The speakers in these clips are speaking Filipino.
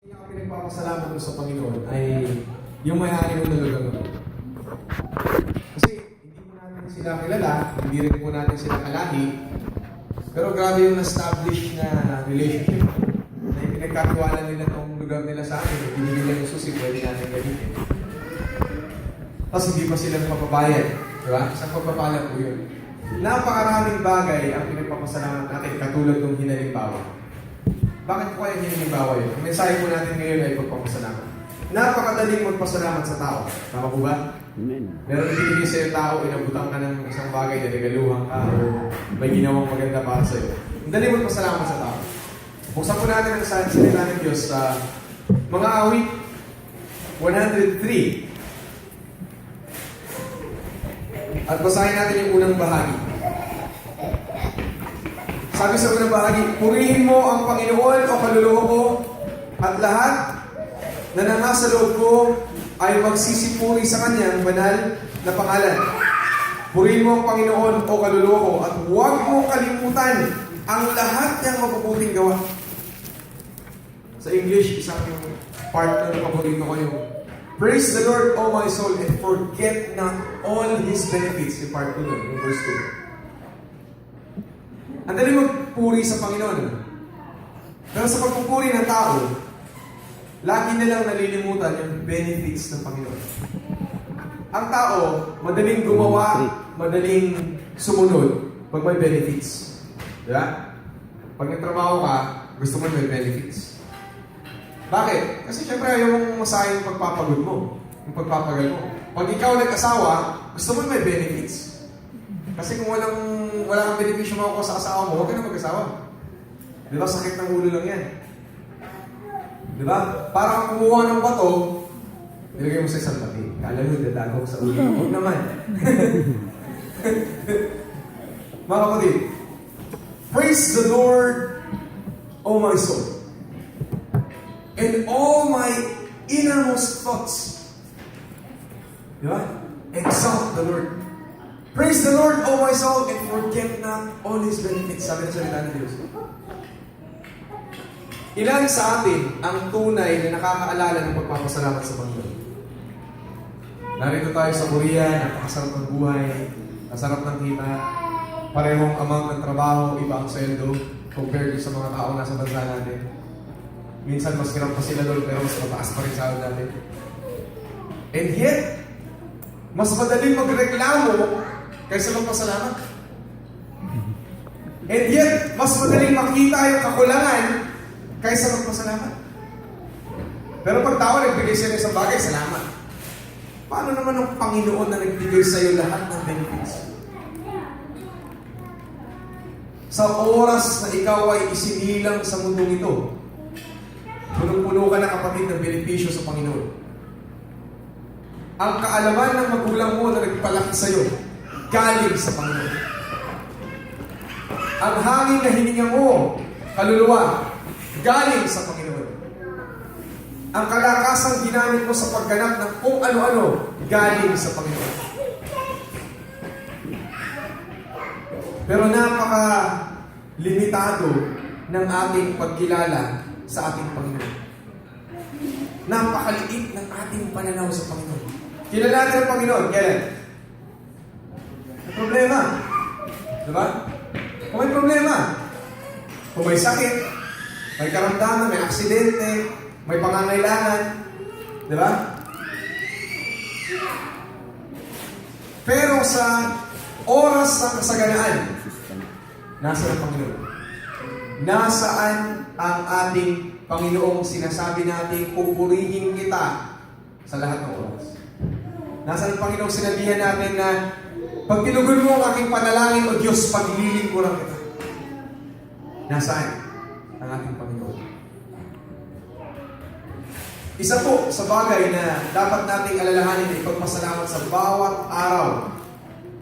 Kaya ako pinagpapasalamat ko sa Panginoon ay yung may-ari ng lugar ko. Kasi hindi mo natin sila kilala, hindi rin po natin sila kalahi, pero grabe yung establish na relationship na pinagkatiwala nila ng lugar nila sa akin, binili nila yung susi, pwede natin gamitin. Tapos hindi pa sila napapabayad. Diba? Isang pagpapala po yun. Napakaraming bagay ang pinagpapasalamat natin katulad ng hinalimbawa. Bakit po kaya hinalimbawa yun? Ang mensahe po natin ngayon ay pagpapasalamat. Napakadaling magpasalamat sa tao. Tama po ba? Amen. Meron ibigay sa iyo tao, inabutan ka ng isang bagay na regaluhan ka o may ginawang maganda para sa iyo. Ang dali magpasalamat sa tao. Buksan po natin ang salita ng Diyos sa mga awit 103. At basahin natin yung unang bahagi. Sabi sa unang bahagi, purihin mo ang Panginoon o kaluluwa ko at lahat na nangasa loob ko ay magsisipuri sa kanyang banal na pangalan. Purihin mo ang Panginoon o kaluluwa ko at huwag mo kalimutan ang lahat niyang mabubuting gawa. Sa English, isang part na paborito ko yung praise the Lord, O my soul, and forget not all His benefits. Yung part 2 nun, yung verse 2. Ang dali magpuri sa Panginoon. Pero sa pagpupuri ng tao, lagi nilang nalilimutan yung benefits ng Panginoon. Ang tao, madaling gumawa, madaling sumunod pag may benefits. Diba? Pag nagtrabaho ka, gusto mo may benefits. Bakit? Kasi syempre ayaw mong masayang yung pagpapagod mo, yung pagpapagal mo. Pag ikaw nag-asawa, gusto mo may benefits. Kasi kung wala kang benepisyo makukuha sa asawa mo, huwag ka na mag-asawa. Di ba? Sakit ng ulo lang yan. Di ba? Parang kumuha ng bato, nilagay mo sa isang pati. Kala mo, dadago ko sa ulo. Huwag naman. Mga kapatid, praise the Lord, O my soul, and all my innermost thoughts. Di ba? Exalt the Lord. Praise the Lord, O my soul, and forget not all His benefits. Sabi na salita ng Diyos. Ilan sa atin ang tunay na nakakaalala ng pagpapasalamat sa Panginoon? Narito tayo sa Korea, napakasarap ng buhay, masarap ng kita, parehong amang ng trabaho, iba ang sweldo, compared sa mga tao nasa bansa natin. Minsan mas hirap pa sila doon, pero mas mataas pa rin sa natin. And yet, mas madaling magreklamo kaysa magpasalamat. And yet, mas madaling makita yung kakulangan kaysa magpasalamat. Pero pag tao nagbigay sa'yo sa bagay, salamat. Paano naman ang Panginoon na nagbigay sa'yo lahat ng benefits? Sa oras na ikaw ay isinilang sa mundong ito, punong-puno ka na kapatid ng benepisyo sa Panginoon. Ang kaalaman ng magulang mo na nagpalaki sa'yo, galing sa Panginoon. Ang hangin na hininga mo, kaluluwa, galing sa Panginoon. Ang kalakasang ginamit mo sa pagganap ng kung ano-ano, galing sa Panginoon. Pero napaka-limitado ng ating pagkilala sa ating Panginoon. Napakaliit ng ating pananaw sa Panginoon. Kilala natin ang Panginoon, kailan? May problema. Diba? Kung may problema, kung may sakit, may karamdaman, may aksidente, may pangangailangan, diba? Pero sa oras ng kasaganaan, nasa ang Panginoon? Nasaan ang ating Panginoong sinasabi natin, pupurihin kita sa lahat ng oras? Nasaan ang Panginoong sinabihan natin na pag tinugon mo ang aking panalangin, O Diyos, paglilin ko lang kita? Nasaan ang ating Panginoon? Isa po sa bagay na dapat nating alalahanin ay ipagpasalamat sa bawat araw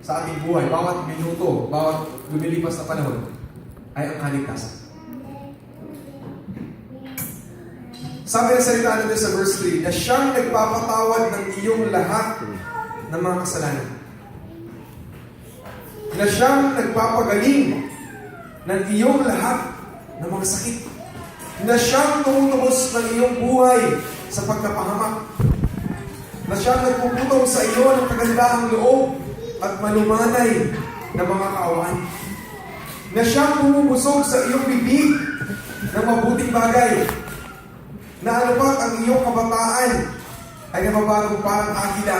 sa ating buhay, bawat minuto, bawat lumilipas na panahon, ay ang kaligtasan. Sabi ng salita natin sa verse 3, na siyang nagpapatawad ng iyong lahat ng mga kasalanan. Na siyang nagpapagaling ng iyong lahat ng mga sakit. na siyang tumutubos ng iyong buhay sa pagkapahamak, na siyang nagpuputong sa iyo ng kagandahang loob at malumanay na mga kaaway, na siyang bumubusog sa iyong bibig ng mabuting bagay, na anupat ang iyong kabataan ay nababago parang agila.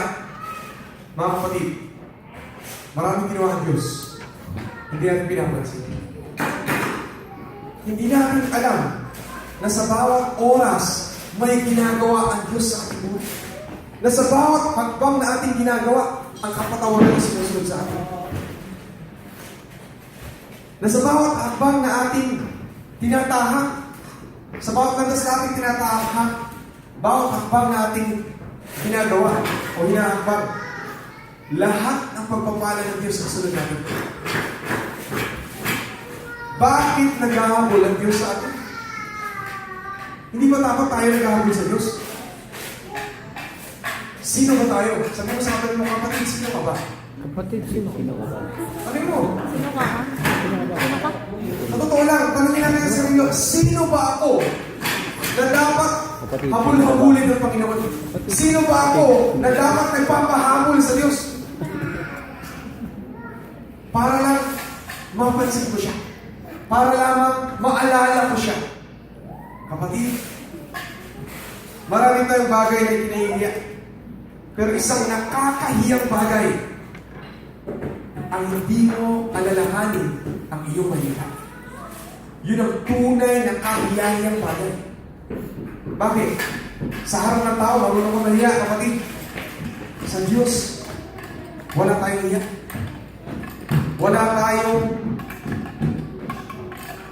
Mga kapatid, maraming ginawa ang Diyos. Hindi natin pinapansin. Hindi natin alam na sa bawat oras may ginagawa ang Diyos sa ating buhay. Na sa bawat hakbang na ating ginagawa, ang kapatawaran na sinusunod sa atin. Na sa bawat hakbang na ating tinatahak, sa bawat landas na ating tinatahak, bawat hakbang na ating ginagawa o hinahakbang, lahat ng pagpapala ng Diyos sa sunod natin. Bakit naghahabol ang Diyos sa atin? Hindi ba dapat tayo naghahabol sa Diyos? Sino ba tayo? Sabi mo sa atin mo, kapatid, sino ka ba? Kapatid, sino ka ba? Sabi mo, Sino ka ha? Sino ka? sa totoo lang, tanongin natin sa sarili, sino ba ako na dapat habol-habulin ng Panginoon? Sino ba ako na dapat nagpapahabol sa Diyos? Para lang mapansin ko siya. Para lamang maalala ko siya. Kapatid, marami tayong bagay na kinahihiya. Pero isang nakakahiyang bagay ang hindi mo alalahanin ang iyong mahirap. Yun ang tunay na kahiyahiyang bagay. Bakit? Sa harap ng tao, marunong ka mahiya, kapatid. Sa Diyos, wala tayong hiya. Wala tayong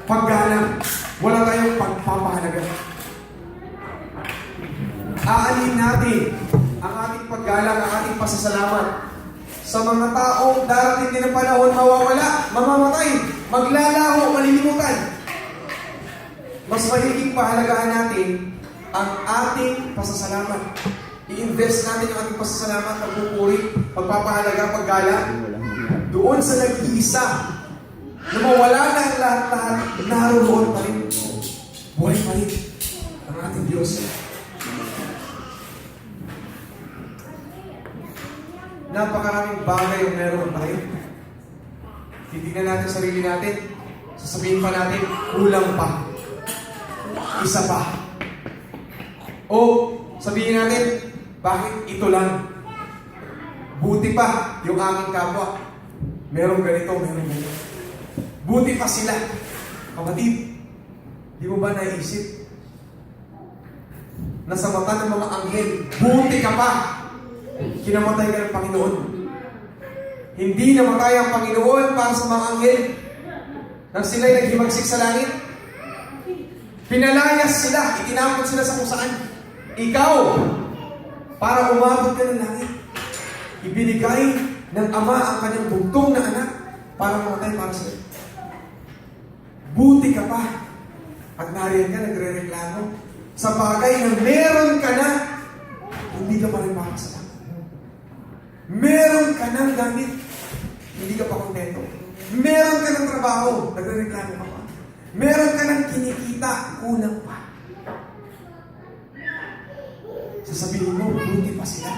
paggalang. Wala tayong pagpapahalaga. Aanin natin ang ating paggalang, ang ating pasasalamat sa mga taong darating din ang panahon mawawala, mamamatay, maglalaho, malilimutan. Mas mahiging pahalagahan natin ang ating pasasalamat. I-invest natin ang ating pasasalamat, pagpupuri, pagpapahalaga, paggalang doon sa nag-iisa na mawala na ang lahat-lahat, naroon pa rin. Buhay pa rin ang ating Diyos. Napakaraming bagay yung meron tayo. Titignan natin sarili natin. Sasabihin pa natin, kulang pa. Isa pa. O sabihin natin, bakit ito lang? Buti pa yung aking kapwa. Merong ganito, merong ganito. Buti pa sila. Kapatid, di mo ba naisip na sa mata ng mga anghel, buti ka pa. Kinamatay ka ng Panginoon. Hindi namatay ang Panginoon para sa mga anghel nang sila'y naghimagsik sa langit. Pinalayas sila, itinapon sila sa kung saan. Ikaw, para umabot ka ng langit, ibinigay ng Ama ang kanyang bugtong na anak para mamatay para sa iyo. Buti ka pa at nariyan ka nagre-reklamo sa bagay na meron ka na, hindi ka pa rin makasalamat. Meron ka ng gamit, hindi ka pa kontento. Meron ka ng trabaho, nagre-reklamo ka pa. Meron ka ng kinikita, kulang pa. Sasabihin mo, buti pa sila.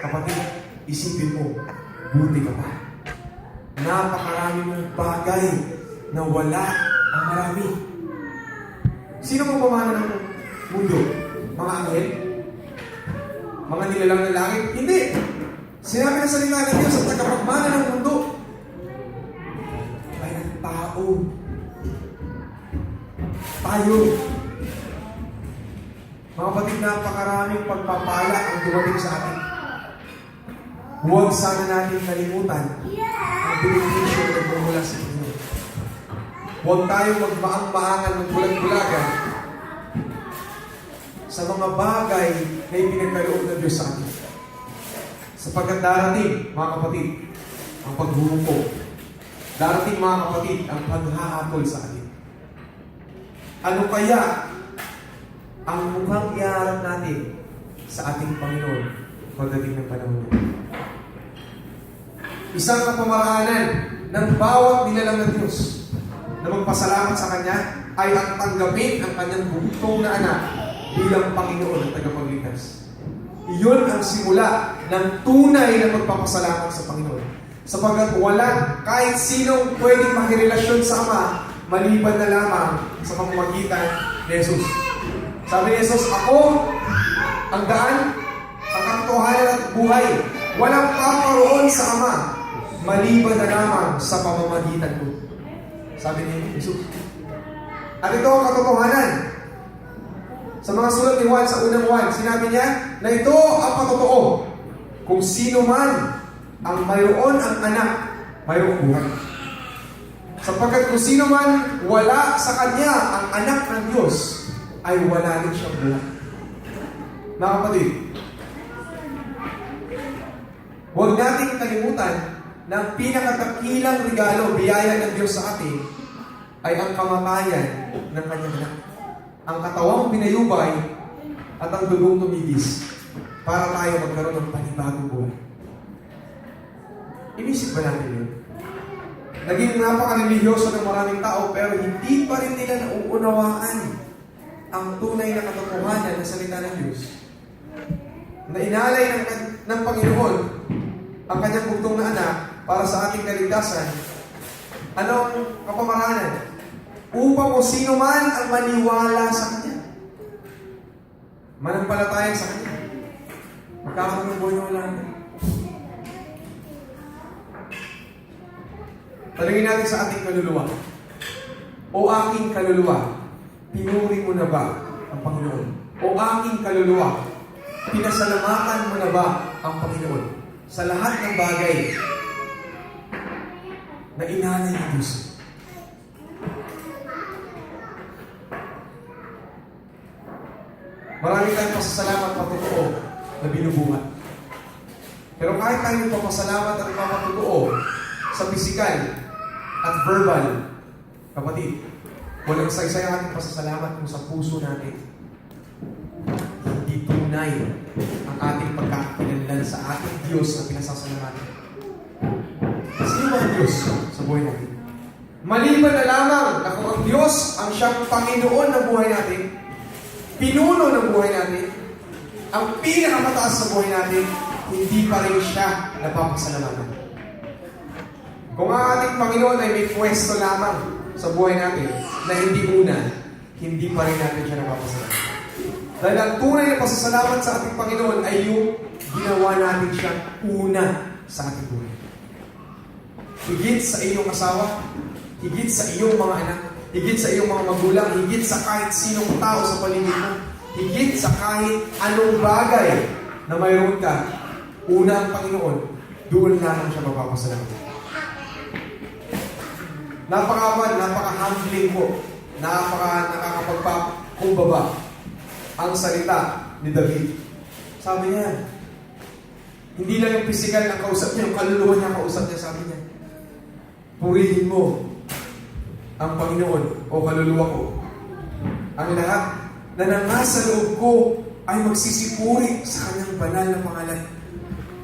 Kapatid, isipin mo, buti ka pa. Napakarami mong bagay na wala ang marami. Sino ang pamana ng mundo? Mga anghel? Mga nilalang ng langit? Hindi! Sinabi na salita ng Diyos sa tagapagmana ng mundo ay ang tao. Tayo. Mga kapatid, napakaraming pagpapala ang dumating sa atin. Huwag sana natin kalimutan ang benepisyo na nagmumula sa Panginoon. Huwag tayong magmaang-maangan ng bulag-bulagan sa mga bagay na ipinagkaloob ng Diyos sa atin. Sapagkat darating, mga kapatid, ang paghuhukom. Darating, mga kapatid, ang paghahatol sa atin. Ano kaya ang mukhang iharap natin sa ating Panginoon pagdating ng panahon niya? Isang kapamaraanan ng bawat nilalang ng Diyos na magpasalamat sa Kanya ay ang tanggapin ang kanyang bugtong na anak bilang Panginoon at tagapagligtas. Iyon ang simula ng tunay na pagpapasalamat sa Panginoon. Sapagkat wala kahit sinong pwedeng makirelasyon sa Ama maliban na lamang sa pamamagitan ni Jesus. Sabi ni Jesus, ako ang daan, ang katotohanan at buhay. Walang paparoon sa Ama maliban na lamang sa pamamagitan ko. Sabi ni Jesus. At ito ang katotohanan. Sa mga sulat ni Juan, sa unang Juan, sinabi niya na ito ang patotoo. Kung sino man ang mayroon ang anak, mayroong buhay. Sapagkat kung sino man wala sa kanya ang anak ng Diyos, ay wala rin siyang buhay. Mga kapatid, huwag nating kalimutan na ang pinakatakilang regalo, biyaya ng Diyos sa atin, ay ang kamatayan ng kanyang anak. Ang katawang pinayubay at ang dugong tumigis para tayo magkaroon ng panibagong buhay. Inisip ba natin yun? Naging napaka-religyoso ng maraming tao pero hindi pa rin nila nauunawaan ang tunay na katotohanan ng salita ng Diyos. Na inalay ng Panginoon ang kanyang bugtong na anak para sa ating kaligtasan. Anong kapamaranan? Upang kung sino man ang maniwala sa Kanya, manampalataya sa Kanya, magkakaroon ng buhay na wala na. Talagin natin sa ating kaluluwa. O aking kaluluwa, pinuri mo na ba ang Panginoon? O aking kaluluwa, pinasalamatan mo na ba ang Panginoon sa lahat ng bagay na inalay ng Diyos? Marami tayong pasasalamat patotoo na binubuhat. Pero kahit tayo papasalamat at papatotoo sa pisikal at verbal, kapatid, walang saysay ang ating pasasalamat kung sa puso natin hindi tunay ang ating pagkakakilanlan sa ating Diyos na pinasasalamatan. Sino ba ang Diyos sa buhay natin? Maliban na lamang na kung ang Diyos ang siyang Panginoon ng buhay natin, pinuno ng buhay natin, ang pinakamataas sa buhay natin, hindi pa rin siya napapasalamatan. Kung ang ating Panginoon ay may pwesto lamang sa buhay natin na hindi una, hindi pa rin natin siya napapasalamatan. Dahil ang tunay na pasasalamat sa ating Panginoon ay yung ginawa natin siya una sa ating buhay. Higit sa iyong asawa, higit sa iyong mga anak, higit sa iyong mga magulang, higit sa kahit sinong tao sa paligid mo, higit sa kahit anong bagay na mayroon ka, una ang Panginoon, doon lamang siya mapapasalamat. Napaka-humbling po, nakakapagpakumbaba ang salita ni David. Sabi niya, hindi lang yung physical na kausap niya, yung kaluluwa niya kausap niya, sabi niya, purihin mo ang Panginoon o kaluluwa ko. Ang lahat na nasa loob ko ay magsisipuri sa kanyang banal na pangalan.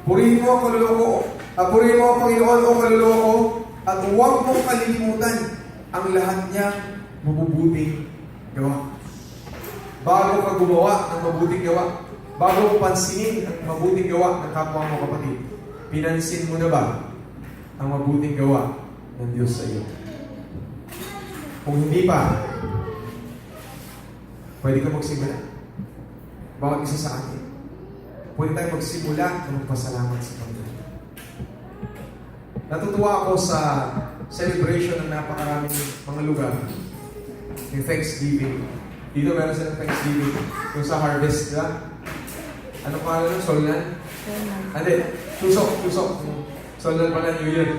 Purihin mo ang kaluluwa ko, purihin mo ang Panginoon o kaluluwa ko, at huwag mong kalilimutan ang lahat niya mabubuting gawa. Bago ka gumawa ng mabuting gawa, bago mo pansinin ang mabuting gawa ng kapwa mo kapatid, pinansin mo na ba ang mabuting gawa ng Diyos sa iyo? Kung hindi pa, pwede ka magsimula. Bawat isa sa atin. Pwede tayo magsimula ng magpasalamat sa Panginoon. Natutuwa ako sa celebration ng napakaraming mga lugar. Yung Thanksgiving. Dito meron silang Thanksgiving. Yung sa harvest, diba? Ano pa nun? Solnan? Hindi. Chusok. Solnan pala New Year.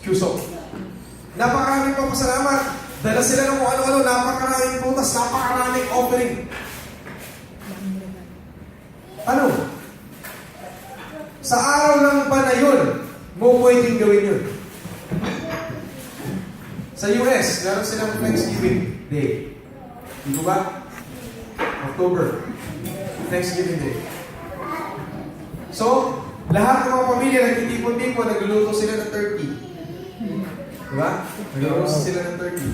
Chusok. Napakaraming papasalamat. Dala sila ng kung ano-ano, napakaraming putas, napakaraming offering. Ano? Sa araw ng ba na yun, mo pwedeng gawin yun. Sa US, meron silang Thanksgiving Day. Dito ba? October. Thanksgiving Day. So, lahat ng mga pamilya nagtitipon-tipon, nagluluto sila ng turkey. Diba? Nagluluto sila ng turkey.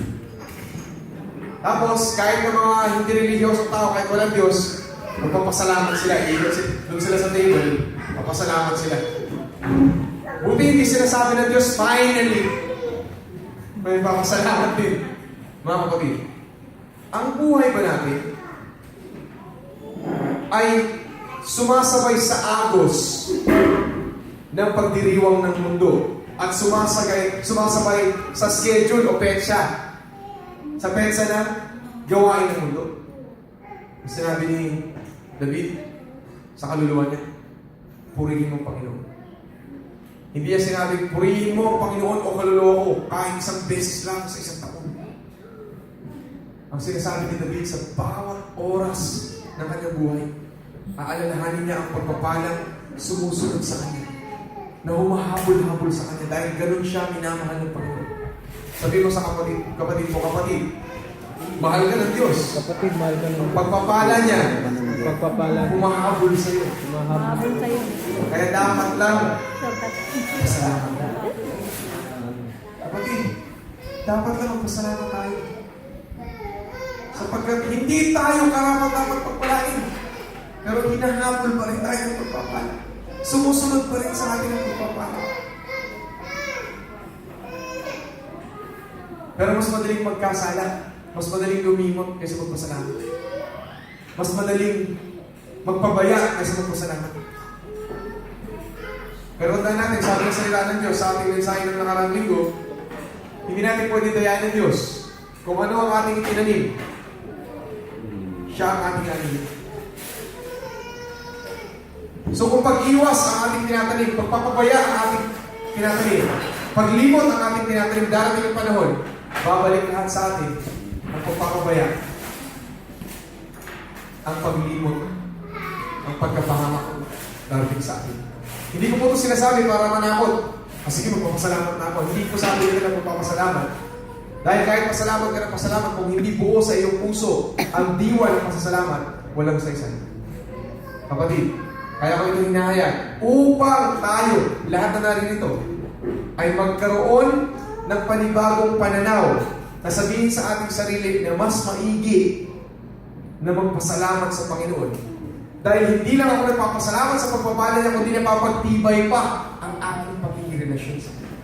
Tapos, kahit ng mga hindi religious tao, kahit walang Diyos, magpapasalamat sila. Doon sila sa table, magpapasalamat sila. Buti hindi sinasabi ng Diyos, finally, may papasalamat din. Mga kapatid, ang buhay ba natin ay sumasabay sa agos ng pagdiriwang ng mundo at sumasabay sa schedule o petsa sa petsa na gawain ng mundo. Sinabi ni David sa kaluluwa niya, purihin mo ang Panginoon. Hindi niya sinabi, purihin mo ang Panginoon o kaluluwa ko kahit isang beses lang sa isang taon. Ang sinasabi ni David sa bawat oras ng kanyang buhay, aalalahanin niya ang pagpapalang sumusunod sa kanya, na humahabol-habol sa kanya dahil ganun siya minamahal ng Panginoon. Sabi mo sa kapatid mo, mahal ka ng Diyos. Kapatid, mahal ka ng Pagpapala niya, pagpapala. humahabol sa iyo. Mahabol kayo. Kaya dapat lang Shortcut. pasalamat. Kapatid, dapat lang magpasalamat tayo. Sapagkat hindi tayo karapat-dapat pagpalain. Pero hinahabol pa rin tayo ng pagpapala. Sumusunod pa rin sa atin ang pagpapala. Pero mas madaling magkasala. Mas madaling lumimot kaysa magpasalamat. Mas madaling magpabaya kaysa magpasalamat. Pero tandaan natin, sabi ng salita ng Diyos, sa ating mensahe ng nakarang linggo, hindi natin pwede dayan ng Diyos. Kung ano ang ating itinanim, siya ang ating anim. So kung pag-iwas ang ating tinatanim, pagpapabaya ang ating tinatanim, paglimot ang ating tinatanim, darating yung panahon, babalik lahat sa atin ang pagpapabaya, ang paglimot, ang pagkapahamak darating sa atin. Hindi ko po ito sinasabi para manakot. Sige, magpapasalamat na ako. Hindi ko sabi nila na magpapasalamat. Dahil kahit pasalamat ka ng pasalamat, kung hindi buo sa iyong puso ang diwa ng pasasalamat, walang saysay. Kapatid, kaya ko ito hinahayag upang tayo, lahat na narinito, ay magkaroon ng panibagong pananaw na sabihin sa ating sarili na mas maigi na magpasalamat sa Panginoon. Dahil hindi lang ako nagpapasalamat sa pagpapala niya, kundi napapagtibay pa ang ating pagkikirelasyon sa Kanya.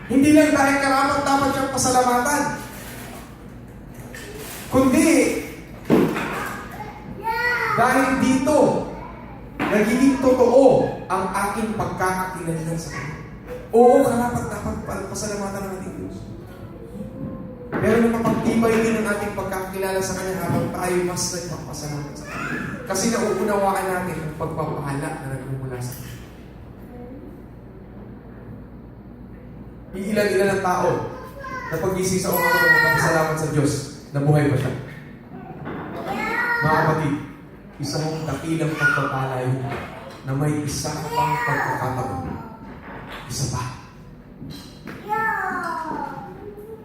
Hindi lang dahil karapat-dapat siyang pasalamatan, kundi dahil dito nagiging totoo ang aking pagkakakilanlan sa Kanya. Oo, karapat-dapat pasalamatan ng ating Diyos. Pero napapagtibay din ang ating pagkakilala sa Kanya habang tayo mas nagpapasalamat sa Kanya. Kasi nauunawaan natin ang pagpapahala na nagmumula sa Kanya. Iilan-ilan ang tao na pag-ising sa umaga ng magpapasalamat sa Diyos na buhay pa siya. Mga kapatid, isang dakilang pagpapala yun na may isa pang pagkakataon. Isa pa.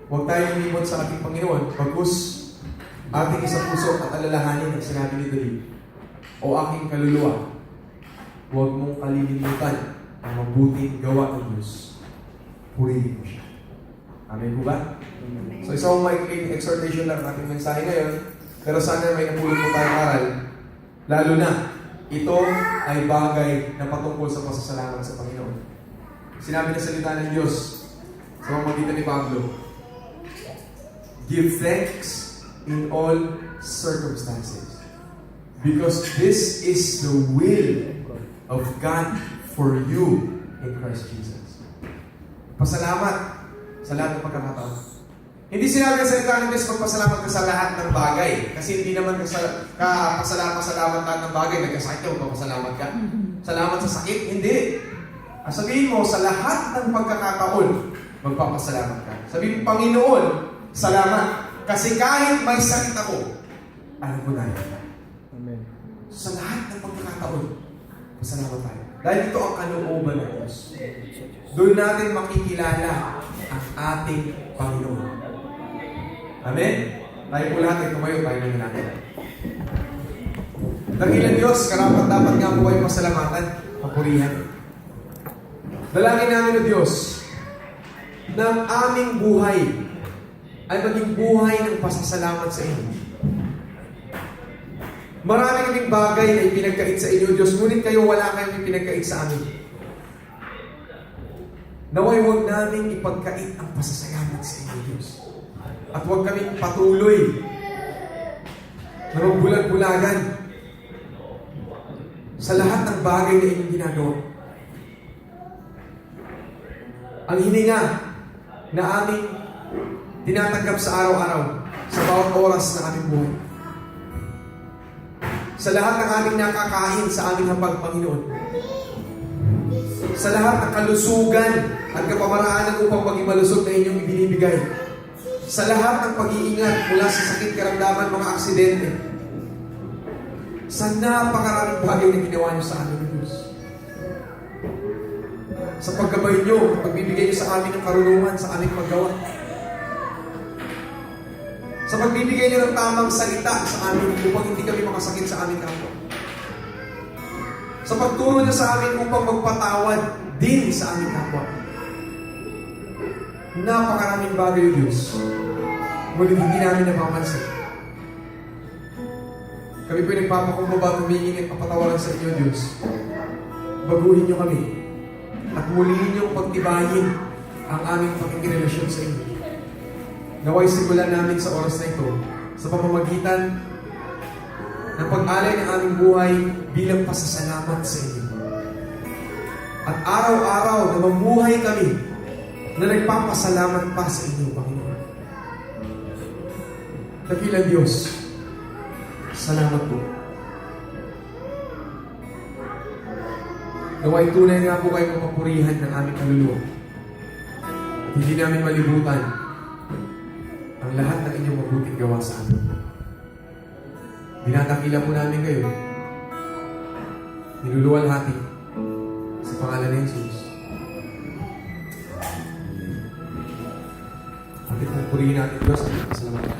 Huwag tayong limot sa ating Panginoon, bagkus ating isang puso at alalahanin ang sinabi ni David, o aking kaluluwa, huwag mong kalilimutan ang mabuting gawa ng Diyos. Purihin mo siya. Amen po ba? So isang maikling exhortation lang ating mensahe ngayon, pero sana may napulot po tayong aral. Lalo na, ito ay bagay na patungkol sa pasasalamat sa Panginoon. Sinabi na salita ng Diyos sa pamamagitan ni Pablo, give thanks in all circumstances, because this is the will of God for you in Christ Jesus. Pasalamat sa lahat ng pagkakataon. Hindi sinabi ng salita ng Diyos magpasalamat ka sa lahat ng bagay. Kasi hindi naman pasalamat lahat ng bagay. Nagkasakit ka, magpapasalamat ka. Salamat sa sakit, hindi. Sabihin mo, sa lahat ng pagkakataon, magpapasalamat ka. Sabihin mo, Panginoon, salamat. Kasi kahit may sakit ako, alam ko na yun. Amen. Sa lahat ng pagkakataon, pasalamat tayo. Dahil ito ang kalooban ng Diyos. Doon natin makikilala ang ating Panginoon. Amen? Tayo po lahat ay tumayo, tayo naman natin. Dakilang Diyos, karapat-dapat nga po kayo pasalamatan, papurihan. Dalangin namin o Diyos, ng aming buhay ay maging buhay ng pasasalamat sa inyo. Marami kaming bagay na ipinagkait sa inyo, Diyos, ngunit kayo wala kayong ipinagkait sa amin. Naway huwag namin ipagkait ang pasasalamat sa inyo, Diyos. At huwag kaming patuloy na magbulag-bulagan sa lahat ng bagay na inyong ginagawa. Ang hininga na aming tinatanggap sa araw-araw, sa bawat oras ng aming buhay. Sa lahat ng aming nakakain sa aming hapag, Panginoon. Sa lahat ng kalusugan at kapamaraanan upang maging malusog na inyong ibinibigay. Sa lahat ng pag-iingat mula sa sakit, karamdaman, mga aksidente. Sa napakaraming bagay na ginawa niyo sa amin, Diyos. Sa paggabay niyo, pagbibigay niyo sa amin ng karunungan sa aming paggawa. Sa pagbibigay niyo ng tamang salita sa amin upang hindi kami makasakit sa aming kapwa. Sa pagturo niyo sa amin upang magpatawad din sa aming kapwa. Napakaraming bagay, Diyos. Ngunit hindi namin napapansin. Kami po'y nagpapakumbaba, tumingin at papatawaran sa inyo, Diyos. Baguhin niyo kami at muliin niyong pagtibayin ang aming pakikrelasyon sa inyo. Naway simulan namin sa oras na ito sa pamamagitan ng pag-alay ng aming buhay bilang pasasalamat sa inyo. At araw-araw na mamuhay kami na nagpapasalamat pa sa inyo, Panginoon. Dakilang Diyos, salamat po. Naway tunay nga po kayong mapapurihan ng aming kaluluwa. At hindi namin malibutan ang lahat ng inyong mabuting gawa sa amin. Dinadakila po namin kayo. Niluluwalhati sa pangalan ni Jesus. Atin pong purihin natin, Diyos. Salamat po.